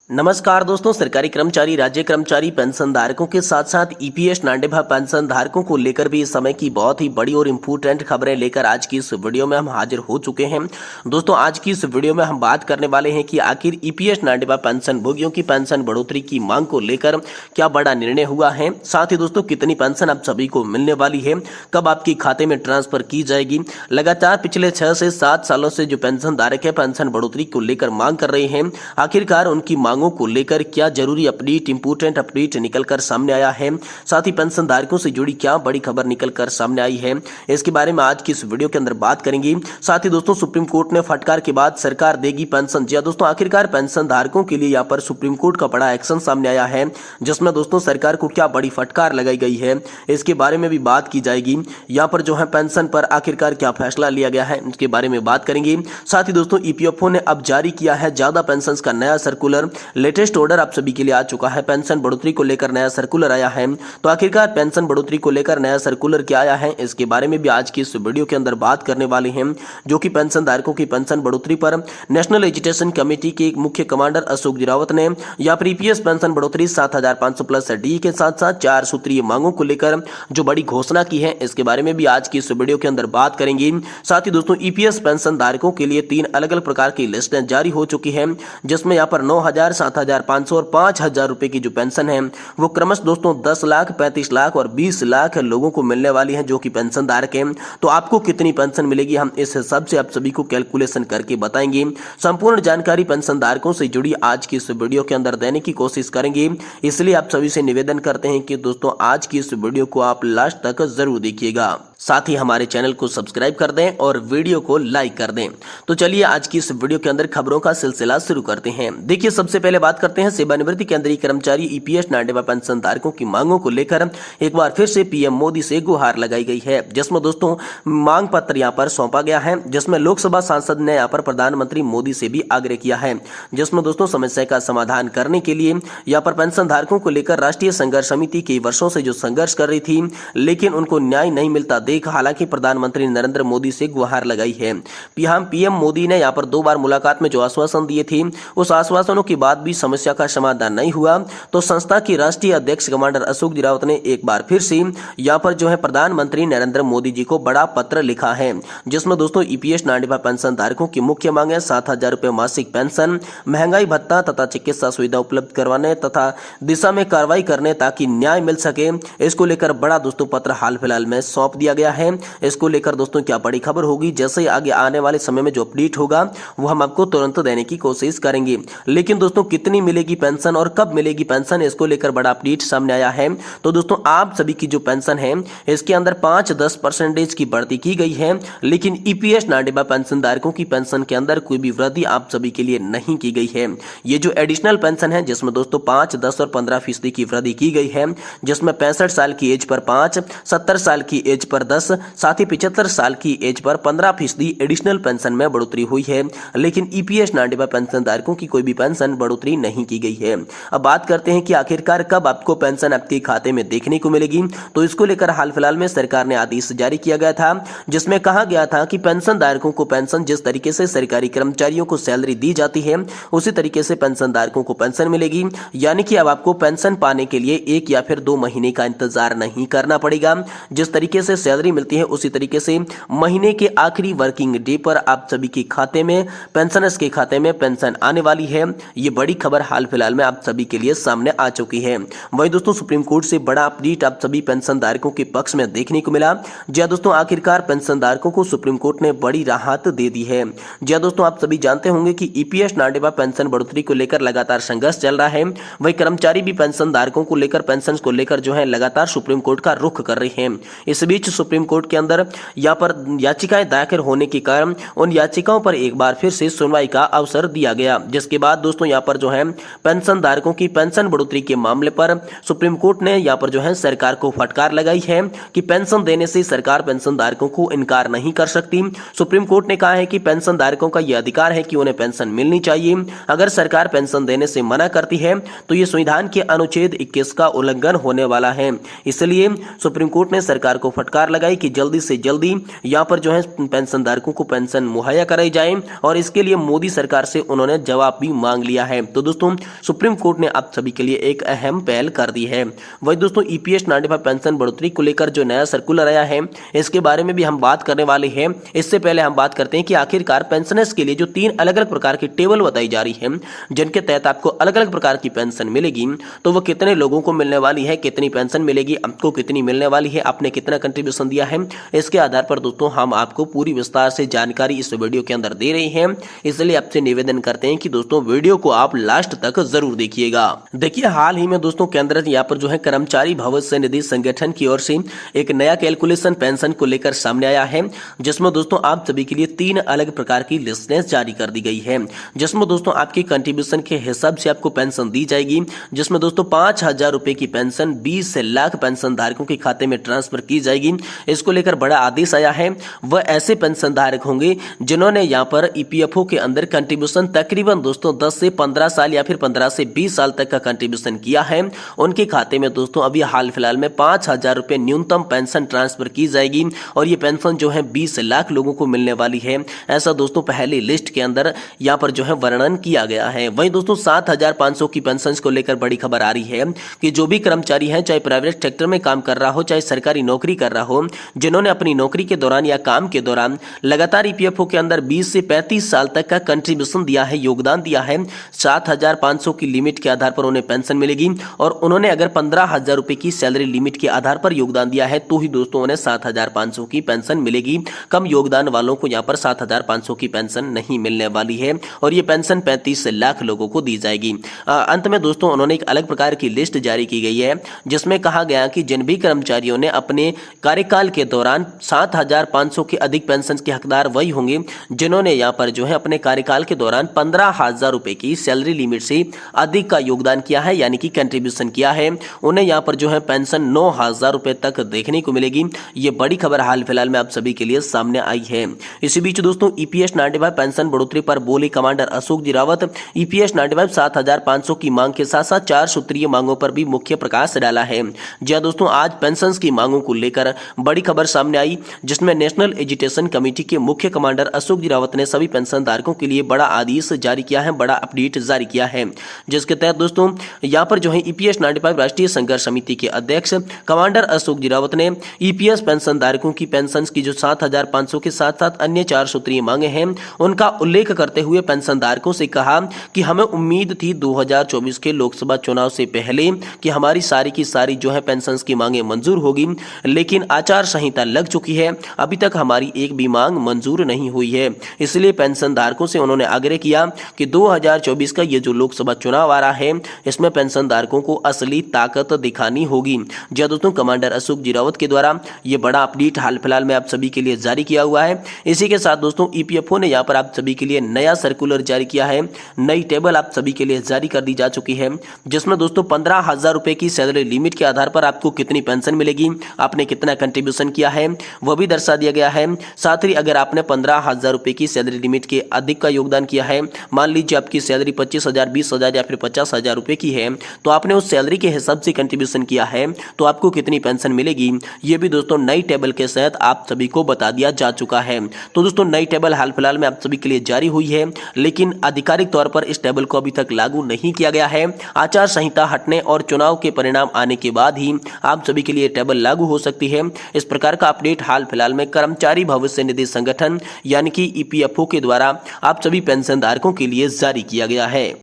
नमस्कार दोस्तों, सरकारी कर्मचारी, राज्य कर्मचारी, पेंशन धारकों के साथ साथ ईपीएस नांडेभा पेंशन धारकों को लेकर भी इस समय की बहुत ही बड़ी और इम्पोर्टेंट खबरें लेकर आज की इस वीडियो में हम हाजिर हो चुके हैं। दोस्तों, आज की इस वीडियो में हम बात करने वाले हैं कि आखिर ईपीएस नांडेभा पेंशन भोगियों की पेंशन बढ़ोतरी की मांग को लेकर क्या बड़ा निर्णय हुआ है। साथ ही दोस्तों, कितनी पेंशन आप सभी को मिलने वाली है, कब आपके खाते में ट्रांसफर की जाएगी। लगातार पिछले 6 से 7 सालों से जो पेंशन धारक है पेंशन बढ़ोतरी को लेकर मांग कर रहे हैं, आखिरकार उनकी मांगों को लेकर क्या जरूरी अपडेट, इंपोर्टेंट अपडेट निकलकर सामने आया है। साथ ही पेंशन धारकों से जुड़ी क्या बड़ी खबर निकलकर सामने आई है, इसके बारे में आज की इस वीडियो के अंदर बात करेंगे। साथ ही दोस्तों, सुप्रीम कोर्ट ने फटकार के बाद सरकार देगी पेंशन। जी दोस्तों, आखिरकार पेंशन धारकों के लिए यहाँ पर सुप्रीम कोर्ट का बड़ा एक्शन सामने आया है, जिसमें दोस्तों सरकार को क्या बड़ी फटकार लगाई गई है, इसके बारे में भी बात की जाएगी। यहाँ पर जो है पेंशन पर आखिरकार क्या फैसला लिया गया है, इसके बारे में बात करेंगे। साथ ही दोस्तों, ईपीएफओ ने अब जारी किया है ज्यादा पेंशन का नया सर्कुलर। लेटेस्ट ऑर्डर आप सभी के लिए आ चुका है। पेंशन बढ़ोतरी को लेकर नया सर्कुलर आया है। तो आखिरकार पेंशन बढ़ोतरी को लेकर नया सर्कुलर क्या आया है, इसके बारे में भी आज की इस वीडियो के अंदर बात करने वाले हैं, जो कि पेंशन धारकों की पेंशन बढ़ोतरी पर नेशनल एजुकेशन कमेटी के एक मुख्य कमांडर अशोक रावत ने या ईपीएस पेंशन बढ़ोतरी 7,500 प्लस डी के साथ साथ 4 सूत्रीय मांगों को लेकर जो बड़ी घोषणा की है, इसके बारे में भी आज की इस वीडियो के अंदर बात करेंगे। साथ ही दोस्तों, ईपीएस पेंशन धारकों के लिए 3 अलग अलग प्रकार की लिस्टें जारी हो चुकी है, जिसमें यहाँ पर 9,000, 7,500 और 5,000 रुपए की जो पेंशन है वो क्रमशः दोस्तों 10 लाख, 35 लाख और 20 लाख लोगों को मिलने वाली है, जो कि पेंशन धारक है। तो आपको कितनी पेंशन मिलेगी, हम इस हिसाब से आप सभी को कैलकुलेशन करके बताएंगे। संपूर्ण जानकारी पेंशन धारकों से जुड़ी आज की इस वीडियो के अंदर देने की कोशिश करेंगे, इसलिए आप सभी से निवेदन करते हैं कि दोस्तों आज की इस वीडियो को आप लास्ट तक जरूर देखिएगा। साथ ही हमारे चैनल को सब्सक्राइब कर दें और वीडियो को लाइक कर दें। तो चलिए आज की इस वीडियो के अंदर खबरों का सिलसिला शुरू करते हैं। देखिए, सबसे पहले बात करते हैं सेवानिवृत्ति केंद्रीय कर्मचारी ईपीएस नांडेभा पेंशन धारकों की मांगों को लेकर एक बार फिर से पीएम मोदी से गुहार लगाई गई है, जिसमें दोस्तों मांग पत्र यहाँ पर सौंपा गया है, जिसमें लोकसभा सांसद ने यहाँ पर प्रधानमंत्री मोदी से भी आग्रह किया है, जिसमें दोस्तों समस्या का समाधान करने के लिए यहाँ पर पेंशन धारकों को लेकर राष्ट्रीय संघर्ष समिति कई वर्षों से जो संघर्ष कर रही थी, लेकिन उनको न्याय नहीं मिलता हालांकि प्रधानमंत्री नरेंद्र मोदी से गुहार लगाई है। पीएम मोदी ने यहां पर 2 बार मुलाकात में जो आश्वासन दिए थे, उस आश्वासनों के बाद भी समस्या का समाधान नहीं हुआ। तो संस्था की राष्ट्रीय अध्यक्ष कमांडर अशोक रावत ने एक बार फिर से यहां पर जो है प्रधानमंत्री नरेंद्र मोदी जी को बड़ा पत्र लिखा है, जिसमें दोस्तों ईपीएस नांडेभा पेंशन धारकों की मुख्य मांग है 7,000 रुपए मासिक पेंशन, महंगाई भत्ता तथा चिकित्सा सुविधा उपलब्ध करवाने तथा दिशा में कार्रवाई करने ताकि न्याय मिल सके। इसको लेकर बड़ा दोस्तों पत्र हाल फिलहाल में सौंप दिया गया है। इसको लेकर दोस्तों क्या बड़ी खबर होगी, जैसे ही आगे आने वाले समय में जो अपडेट होगा वो हम आपको तुरंत देने की कोशिश करेंगे। लेकिन दोस्तों, कितनी मिलेगी पेंशन और कब मिलेगी पेंशन, इसको लेकर बड़ा अपडेट सामने आया है। तो दोस्तों, आप सभी की जो पेंशन है इसके अंदर 5-10% की बढ़ती की गई है, लेकिन ईपीएस नांडेभा पेंशन धारकों की पेंशन के अंदर कोई भी वृद्धि आप सभी के लिए नहीं की गई है। ये जो एडिशनल पेंशन है, जिसमें दोस्तों 5, 10 और 15% की वृद्धि की गई है, जिसमें 65 साल की एज पर 5, 70 साल की एज पर 10, साथ ही 75 साल की एज पर 15% एडिशनल पेंशन में बढ़ोतरी हुई है, लेकिन ईपीएस नांडेभा पेंशन धारकों की कोई भी पेंशन बढ़ोतरी नहीं की गई है। अब बात करते हैं कि आखिरकार कब आपको पेंशन आपके खाते में देखने को मिलेगी। तो इसको लेकर हाल फिलहाल में सरकार ने आदेश जारी किया गया था, जिसमें कहा गया था कि पेंशन धारकों को पेंशन जिस तरीके से सरकारी कर्मचारियों को सैलरी दी जाती है, उसी तरीके से पेंशन धारकों को पेंशन मिलेगी। यानी कि अब आपको पेंशन पाने के लिए 1 या फिर 2 महीने का इंतजार नहीं करना पड़ेगा। जिस तरीके से सैलरी मिलती है उसी तरीके से महीने के आखिरी वर्किंग डे पर आप सभी के खाते में, पेंशनर्स के खाते में पेंशन आने वाली है। ये बड़ी खबर हाल फिलहाल में आप सभी के लिए सामने आ चुकी है। वहीं दोस्तों, सुप्रीम कोर्ट से बड़ा अपडेट आप सभी पेंशन धारकों के पक्ष में देखने को मिला। जी दोस्तों, आखिरकार पेंशन धारकों को सुप्रीम कोर्ट ने बड़ी राहत दे दी है। जी दोस्तों, आप सभी जानते होंगे कि ईपीएस नांडेभा पेंशन बढ़ोतरी को लेकर लगातार संघर्ष चल रहा है। वही कर्मचारी भी पेंशन धारकों को लेकर, पेंशन को लेकर जो है लगातार सुप्रीम कोर्ट का रुख कर रहे हैं। इस बीच सुप्रीम कोर्ट के अंदर यहाँ पर याचिकाएं दाखिल होने के कारण उन याचिकाओं पर एक बार फिर से सुनवाई का अवसर दिया गया, जिसके बाद दोस्तों यहाँ पर जो है पेंशन धारकों की पेंशन बढ़ोतरी के मामले पर सुप्रीम कोर्ट ने यहाँ पर जो है सरकार को फटकार लगाई है कि पेंशन देने से सरकार पेंशन धारकों को इनकार नहीं कर सकती। सुप्रीम कोर्ट ने कहा है कि पेंशन धारकों का यह अधिकार है कि उन्हें पेंशन मिलनी चाहिए। अगर सरकार पेंशन देने से मना करती है तो ये संविधान के अनुच्छेद 21 का उल्लंघन होने वाला है। इसलिए सुप्रीम कोर्ट ने सरकार को फटकार लगाई कि जल्दी से जल्दी यहाँ पर जो है पेंशन धारकों को पेंशन मुहैया कराई जाए और इसके लिए मोदी सरकार से उन्होंने जवाब भी मांग लिया है। तो दोस्तों सुप्रीम कोर्ट ने आप सभी के लिए एक अहम पहल कर दी है। वही दोस्तों ईपीएस 95 पेंशन बढ़ोतरी को लेकर जो नया सर्कुलर आया है इसके बारे में भी हम बात करने वाले हैं। इससे पहले हम बात करते हैं कि आखिरकार पेंशनर्स के लिए जो 3 अलग अलग प्रकार की टेबल बताई जा रही है जिनके तहत आपको अलग अलग प्रकार की पेंशन मिलेगी, तो वो कितने लोगों को मिलने वाली है, कितनी पेंशन मिलेगी, आपको कितनी मिलने वाली है, आपने कितना कंट्रीब्यूशन दिया है, इसके आधार पर दोस्तों हम आपको पूरी विस्तार से जानकारी इस वीडियो के अंदर दे रहे हैं। इसलिए आपसे निवेदन करते हैं कि दोस्तों वीडियो को आप लास्ट तक जरूर देखिएगा। देखिए हाल ही में दोस्तों केंद्र यहाँ पर जो है कर्मचारी भविष्य निधि संगठन की ओर से एक नया कैलकुलेशन पेंशन को लेकर सामने आया है, जिसमें दोस्तों आप सभी के लिए 3 अलग प्रकार की लिस्टें जारी कर दी गई है, जिसमें दोस्तों आपकी कंट्रीब्यूशन के हिसाब से आपको पेंशन दी जाएगी। जिसमें दोस्तों 5,000 रुपए की पेंशन 20 लाख पेंशन धारकों के खाते में ट्रांसफर की जाएगी। इसको लेकर बड़ा आदेश आया है। वह ऐसे पेंशन धारक होंगे जिन्होंने यहाँ पर ईपीएफओ के अंदर कंट्रीब्यूशन तकरीबन दोस्तों 10 से 15 साल या फिर 15 से 20 साल तक का कंट्रीब्यूशन किया है। उनके खाते में दोस्तों अभी हाल फिलहाल में 5,000 रुपए न्यूनतम पेंशन ट्रांसफर की जाएगी और ये पेंशन जो है 20 लाख लोगों को मिलने वाली है। ऐसा दोस्तों पहली लिस्ट के अंदर यहाँ पर जो है वर्णन किया गया है। वहीं दोस्तों 7,500 की पेंशन को लेकर बड़ी खबर आ रही है कि जो भी कर्मचारी है, चाहे प्राइवेट सेक्टर में काम कर रहा हो चाहे सरकारी नौकरी कर रहा हो, जिन्होंने अपनी नौकरी के दौरान या काम के दौरान लगातार ईपीएफओ के अंदर 20 से 35 साल तक का कंट्रीब्यूशन दिया है, योगदान दिया है, 7,500 की लिमिट के आधार पर उन्हें पेंशन मिलेगी। और उन्होंने अगर 15,000 रुपए की सैलरी लिमिट के आधार पर योगदान दिया है तो ही दोस्तों उन्हें 7,500 की पेंशन मिलेगी। कम योगदान वालों को यहाँ पर 7,500 की पेंशन नहीं मिलने वाली है और ये पेंशन 35 लाख लोगों को दी जाएगी। अंत में दोस्तों उन्होंने एक अलग प्रकार की लिस्ट जारी की गई है, जिसमें कहा गया कि जिन भी कर्मचारियों ने अपने कार्यकाल के दौरान 7,500 के अधिक पेंशन के हकदार वही होंगे जिन्होंने यहाँ पर जो है अपने कार्यकाल के दौरान 15,000 रुपए की सैलरी लिमिट से अधिक का योगदान किया है, यानी कि कंट्रीब्यूशन किया है। उन्हें यहाँ पर जो है पेंशन 9,000 रुपए तक देखने को मिलेगी। ये बड़ी खबर हाल फिलहाल में आप सभी के लिए सामने आई है। इसी बीच दोस्तों ईपीएस 95 पेंशन बढ़ोतरी पर बोले कमांडर अशोक जी रावत। ईपीएस 95 7,500 की मांग के साथ साथ 4 सूत्रीय मांगों पर भी मुख्य प्रकाश डाला है। जी दोस्तों आज पेंशन की मांगों को लेकर बड़ी खबर सामने आई, जिसमें नेशनल एजुकेशन कमेटी के मुख्य कमांडर अशोक जी रावत ने सभी पेंशन धारकों के लिए बड़ा आदेश जारी किया है, बड़ा अपडेट जारी किया है, जिसके तहत दोस्तों यहाँ पर जो है ईपीएस 95 राष्ट्रीय संघर्ष समिति के अध्यक्ष कमांडर अशोक जी रावत ने ईपीएस पेंशन धारकों की पेंशन की जो 7,500 के साथ साथ अन्य 4 सूत्रीय मांगे हैं उनका उल्लेख करते हुए पेंशन धारकों से कहा कि हमें उम्मीद थी 2024 के लोकसभा चुनाव से पहले कि हमारी सारी की सारी जो है पेंशन की मांगे मंजूर होगी, लेकिन आचार संहिता लग चुकी है, अभी तक हमारी एक भी मांग मंजूर नहीं हुई है। इसलिए पेंशन धारकों से उन्होंने आग्रह किया कि 2024 का ये जो लोकसभा चुनाव आ रहा है इसमें पेंशन धारकों को असली ताकत दिखानी होगी। जी दोस्तों कमांडर अशोक जी रावत के द्वारा ये बड़ा अपडेट हाल फिलहाल में आप सभी के लिए जारी किया हुआ है। इसी के साथ दोस्तों ईपीएफओ ने यहाँ पर आप सभी के लिए नया सर्कुलर जारी किया है। नई टेबल आप सभी के लिए जारी कर दी जा चुकी है, जिसमें दोस्तों 15,000 रुपए की सैलरी लिमिट के आधार पर आपको कितनी पेंशन मिलेगी, आपने कितना कंट्रीब्यूशन किया है वह भी दर्शा दिया गया है। साथ ही अगर आपने 15,000 रुपए की सैलरी लिमिट के अधिक का योगदान किया है, मान लीजिए आपकी सैलरी 25,000, 20,000 या फिर 50,000 रुपए की है, तो आपने उस सैलरी के हिसाब से कंट्रीब्यूशन किया है तो आपको कितनी पेंशन मिलेगी, ये भी दोस्तों नई टेबल के साथ आप सभी को बता दिया जा चुका है। तो दोस्तों नई टेबल हाल फिलहाल में आप सभी के लिए जारी हुई है, लेकिन आधिकारिक तौर पर इस टेबल को अभी तक लागू नहीं किया गया है। आचार संहिता हटने और चुनाव के परिणाम आने के बाद ही आप सभी के लिए टेबल लागू हो सकती है। इस प्रकार का अपडेट हाल फिलहाल में कर्मचारी भविष्य निधि संगठन यानी कि ईपीएफओ के द्वारा आप सभी पेंशन धारकों के लिए जारी किया गया है।